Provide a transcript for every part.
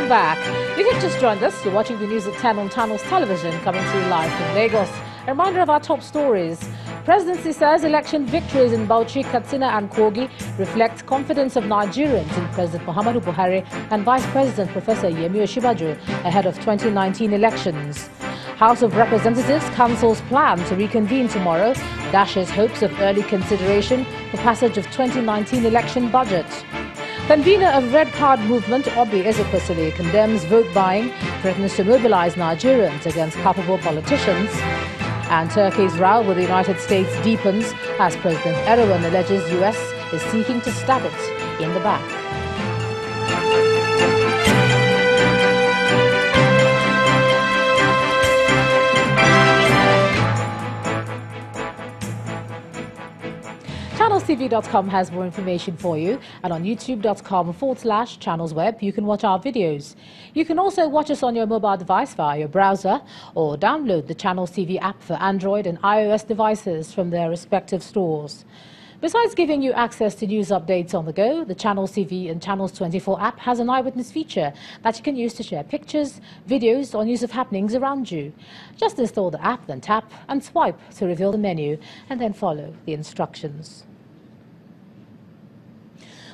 Welcome back. If you've just joined us, you're watching the news at 10 on Channels Television, coming to you live from Lagos. A reminder of our top stories. Presidency says election victories in Bauchi, Katsina and Kogi reflect confidence of Nigerians in President Muhammadu Buhari and Vice President Professor Yemi Osinbajo ahead of 2019 elections. House of Representatives cancels plan to reconvene tomorrow, dashes hopes of early consideration for passage of 2019 election budget. Convener of Red Card Movement, Obi Ezekwesili, condemns vote buying, threatens to mobilize Nigerians against culpable politicians. And Turkey's row with the United States deepens as President Erdogan alleges US is seeking to stab it in the back. ChannelsTV.com has more information for you, and on youtube.com/channelsweb you can watch our videos. You can also watch us on your mobile device via your browser or download the Channels TV app for Android and iOS devices from their respective stores. Besides giving you access to news updates on the go, the Channels TV and Channels 24 app has an eyewitness feature that you can use to share pictures, videos or news of happenings around you. Just install the app, then tap and swipe to reveal the menu and then follow the instructions.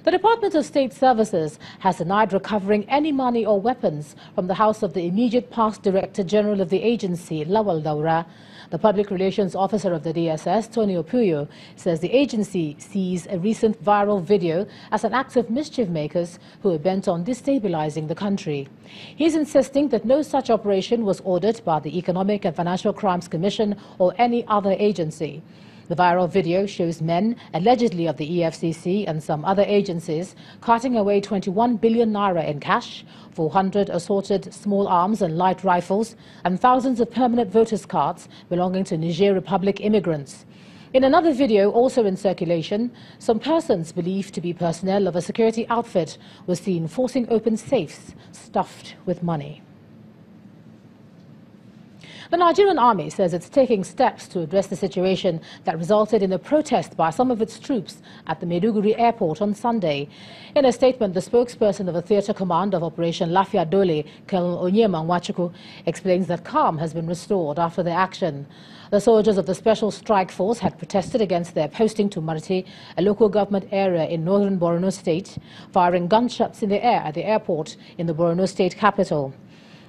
The Department of State Services has denied recovering any money or weapons from the house of the immediate past Director General of the agency, Lawal Daura. The Public Relations Officer of the DSS, Tony Opuyo, says the agency sees a recent viral video as an act of mischief makers who are bent on destabilizing the country. He's insisting that no such operation was ordered by the Economic and Financial Crimes Commission or any other agency. The viral video shows men, allegedly of the EFCC and some other agencies, carting away 21 billion naira in cash, 400 assorted small arms and light rifles, and thousands of permanent voters' cards belonging to Niger Republic immigrants. In another video, also in circulation, some persons believed to be personnel of a security outfit were seen forcing open safes stuffed with money. The Nigerian Army says it's taking steps to address the situation that resulted in a protest by some of its troops at the Maiduguri airport on Sunday. In a statement, the spokesperson of the Theatre Command of Operation Lafia Dole, Colonel Onyema Nwachukwu, explains that calm has been restored after the action. The soldiers of the Special Strike Force had protested against their posting to Marti, a local government area in northern Borno State, firing gunshots in the air at the airport in the Borno State capital.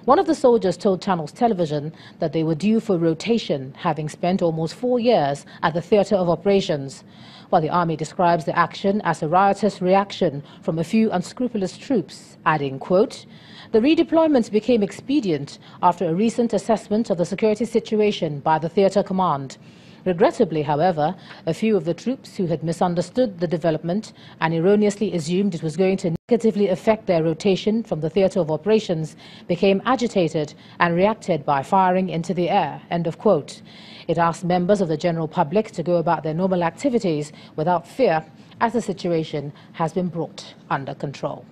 One of the soldiers told Channels Television that they were due for rotation, having spent almost 4 years at the theatre of operations, while the army describes the action as a riotous reaction from a few unscrupulous troops, adding, quote, "The redeployment became expedient after a recent assessment of the security situation by the theatre command. Regrettably, however, a few of the troops who had misunderstood the development and erroneously assumed it was going to negatively affect their rotation from the theatre of operations became agitated and reacted by firing into the air." End of quote. It asked members of the general public to go about their normal activities without fear, as the situation has been brought under control.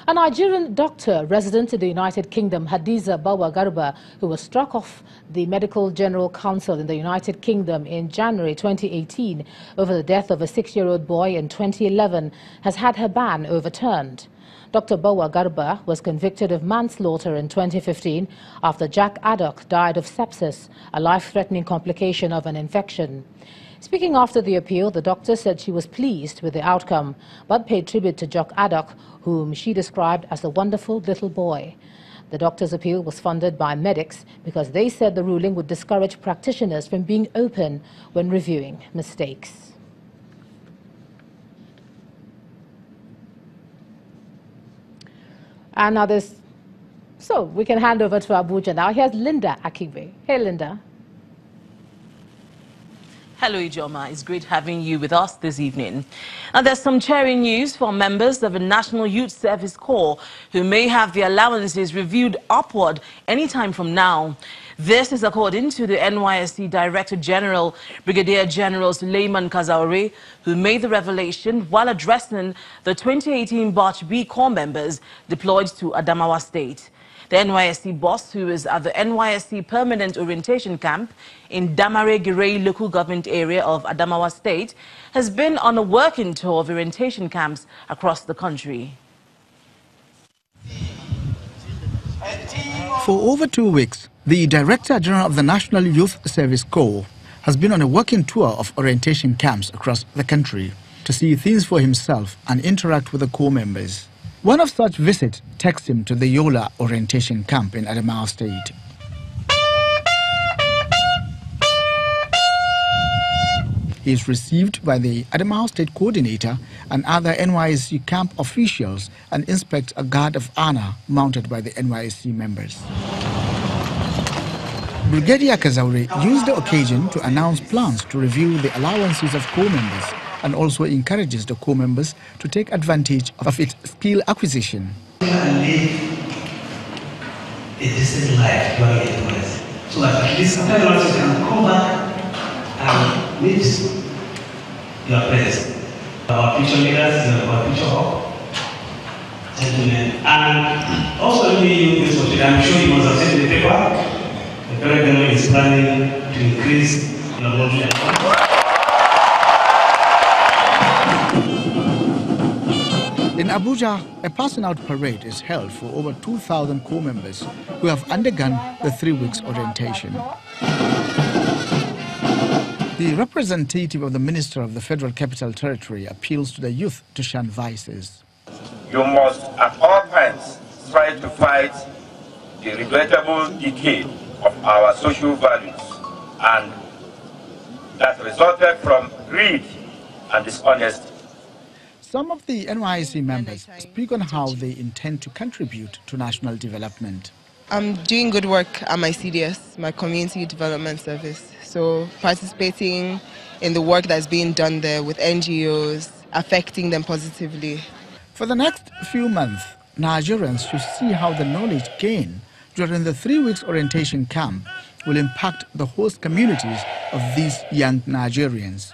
A Nigerian doctor resident in the United Kingdom, Hadiza Bawa Garba, who was struck off the Medical General Council in the United Kingdom in January 2018 over the death of a 6-year-old boy in 2011, has had her ban overturned. Dr. Bawa Garba was convicted of manslaughter in 2015 after Jack Addock died of sepsis, a life-threatening complication of an infection. Speaking after the appeal, the doctor said she was pleased with the outcome, but paid tribute to Jack Addock, whom she described as a wonderful little boy. The doctor's appeal was funded by medics because they said the ruling would discourage practitioners from being open when reviewing mistakes. And now so we can hand over to Abuja now. Here's Linda Akigbe. Hey, Linda. Hello, Ijoma. It's great having you with us this evening. And there's some cheering news for members of the National Youth Service Corps who may have their allowances reviewed upward anytime from now. This is according to the NYSC Director General, Brigadier General Suleiman Kazaure, who made the revelation while addressing the 2018 Batch B Corps members deployed to Adamawa State. The NYSC boss, who is at the NYSC Permanent Orientation Camp in Damare-Girei local government area of Adamawa State, has been on a working tour of orientation camps across the country. For over 2 weeks, the Director General of the National Youth Service Corps has been on a working tour of orientation camps across the country to see things for himself and interact with the Corps members. One of such visits takes him to the Yola orientation camp in Adamawa State. He is received by the Adamawa State Coordinator and other NYSC camp officials and inspects a guard of honor mounted by the NYSC members. Brigadier Kazaure used the occasion to announce plans to review the allowances of Corps members and also encourages the Corps members to take advantage of its skill acquisition. And live a decent life while it was. So that at least afterwards you can come back and meet your friends. Our future leaders, our future hope, gentlemen. And also let me use this opportunity. I'm sure you must have seen the paper. The federal government is planning to increase your monthly account. In Abuja, a passing out parade is held for over 2,000 Corps members who have undergone the 3 weeks orientation. The representative of the Minister of the Federal Capital Territory appeals to the youth to shun vices. You must at all times strive to fight the regrettable decay of our social values and that resulted from greed and dishonesty. Some of the NYSC members speak on how they intend to contribute to national development. I'm doing good work at my CDS, my Community Development Service. So participating in the work that's being done there with NGOs, affecting them positively. For the next few months, Nigerians should see how the knowledge gained during the 3 weeks orientation camp will impact the host communities of these young Nigerians.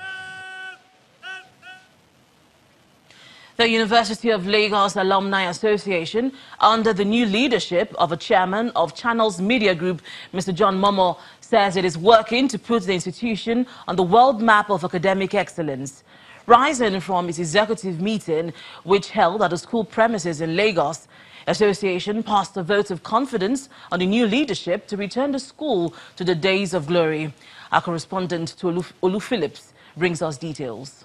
The University of Lagos Alumni Association, under the new leadership of a chairman of Channels Media Group, Mr. John Momo, says it is working to put the institution on the world map of academic excellence. Rising from its executive meeting, which held at the school premises in Lagos, Association passed a vote of confidence on the new leadership to return the school to the days of glory. Our correspondent Olu Phillips brings us details.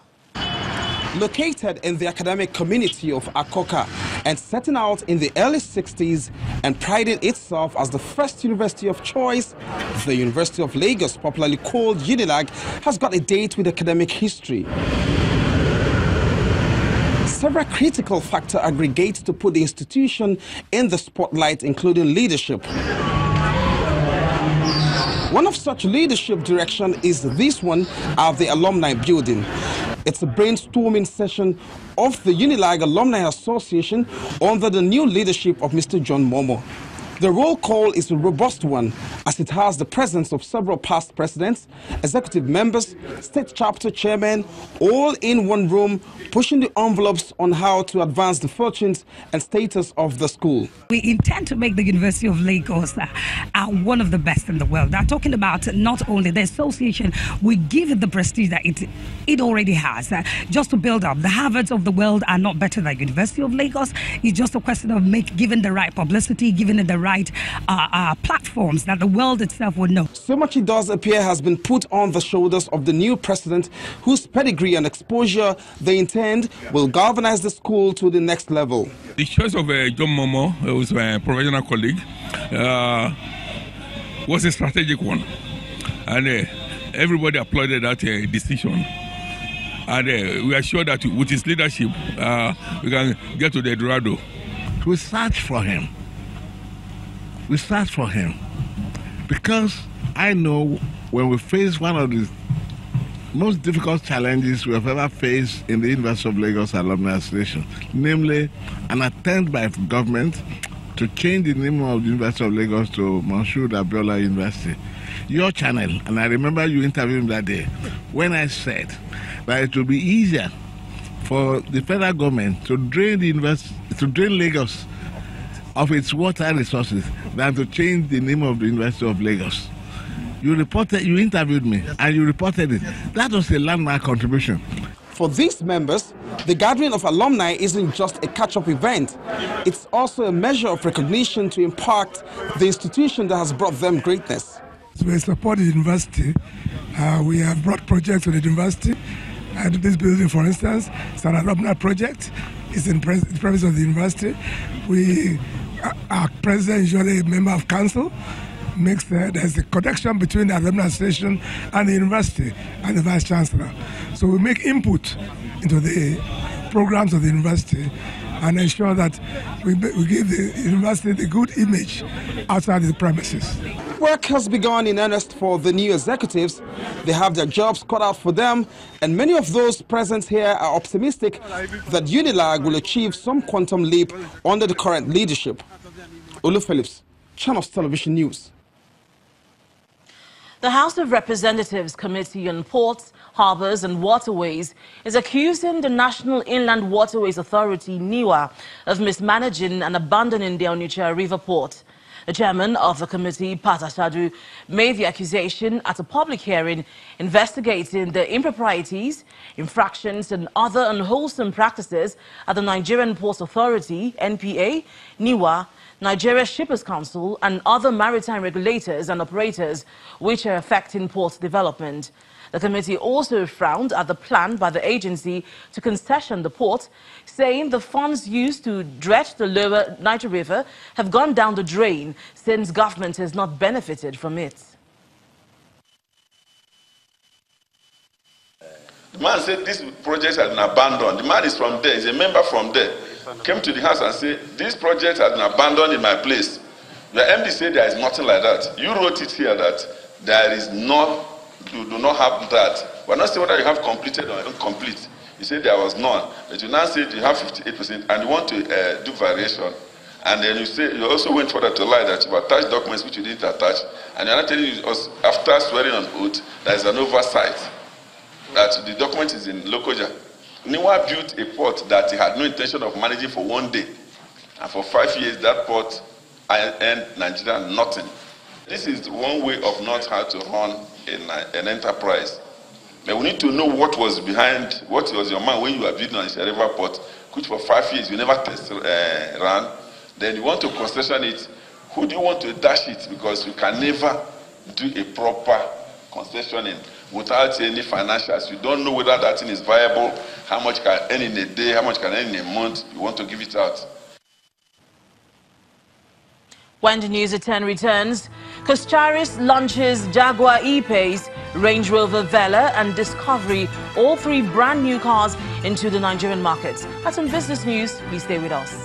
Located in the academic community of Akoka and setting out in the early 60s and priding itself as the first university of choice, the University of Lagos, popularly called UNILAG, has got a date with academic history. Several critical factors aggregate to put the institution in the spotlight, including leadership. One of such leadership direction is this one at the Alumni Building. It's a brainstorming session of the UNILAG Alumni Association under the new leadership of Mr. John Momo. The roll call is a robust one, as it has the presence of several past presidents, executive members, state chapter chairmen, all in one room, pushing the envelopes on how to advance the fortunes and status of the school. We intend to make the University of Lagos one of the best in the world. Now, talking about not only the association, we give it the prestige that it already has. Just to build up, the Harvards of the world are not better than University of Lagos. It's just a question of giving the right publicity, giving it the right platforms that the world itself would know. So much it does appear has been put on the shoulders of the new president, whose pedigree and exposure they intend will galvanize the school to the next level. The choice of John Momo, who was my professional colleague, was a strategic one, and everybody applauded that decision. And we are sure that with his leadership, we can get to the Dorado. We search for him. We search for him because I know when we face one of the most difficult challenges we have ever faced in the University of Lagos Alumni Association, namely an attempt by government to change the name of the University of Lagos to Monshood Abiola University. Your channel, and I remember you interviewing that day, when I said that it would be easier for the federal government to drain the university, to drain Lagos of its water resources than to change the name of the University of Lagos. You interviewed me, and you reported it. That was a landmark contribution. For these members, The gathering of alumni isn't just a catch-up event. It's also a measure of recognition to impact the institution that has brought them greatness. So we support the university. We have brought projects to the university. And this building, for instance, is an alumni project. It's in the premise of the university. Our president is usually a member of council. There's a connection between the alumni association and the university and the vice chancellor. So we make input into the programs of the university and ensure that we give the university the good image outside the premises. Work has begun in earnest for the new executives. They have their jobs cut out for them, and many of those present here are optimistic that UNILAG will achieve some quantum leap under the current leadership. Olu Phillips, Channels Television News. The House of Representatives Committee on Ports, Harbours and Waterways is accusing the National Inland Waterways Authority, NIWA, of mismanaging and abandoning the Onitsha River Port. The chairman of the committee, Pt.2, made the accusation at a public hearing investigating the improprieties, infractions and other unwholesome practices at the Nigerian Ports Authority, NPA, NIWA, Nigeria Shippers Council and other maritime regulators and operators which are affecting port development. The committee also frowned at the plan by the agency to concession the port, saying the funds used to dredge the lower Niger River have gone down the drain since government has not benefited from it. The man said this project has been abandoned. The man is from there, he's a member from there. Came to the house and said, this project has been abandoned in my place. The MD said there is nothing like that. You wrote it here that there is no, you do not have that. We're not saying whether you have completed or incomplete. You said there was none. But you now said you have 58% and you want to do variation. And then you say you also went further to lie that you attached documents which you didn't attach. And you're not telling us after swearing on oath, there is an oversight. That the document is in Lokoja. NIWA built a port that he had no intention of managing for 1 day. And for 5 years, that port earned Nigeria nothing. This is one way of not how to run an enterprise. But we need to know what was behind, what was your mind when you were building on the river port, which for 5 years you never ran. Then you want to concession it. Who do you want to dash it? Because you can never do a proper concessioning without any financials. You don't know whether that thing is viable, how much can earn in a day, how much can earn in a month. You want to give it out. When the News at 10 returns, Coscharis launches Jaguar E-Pace, Range Rover Velar and Discovery, all three brand new cars into the Nigerian markets. That's some business news. Please stay with us.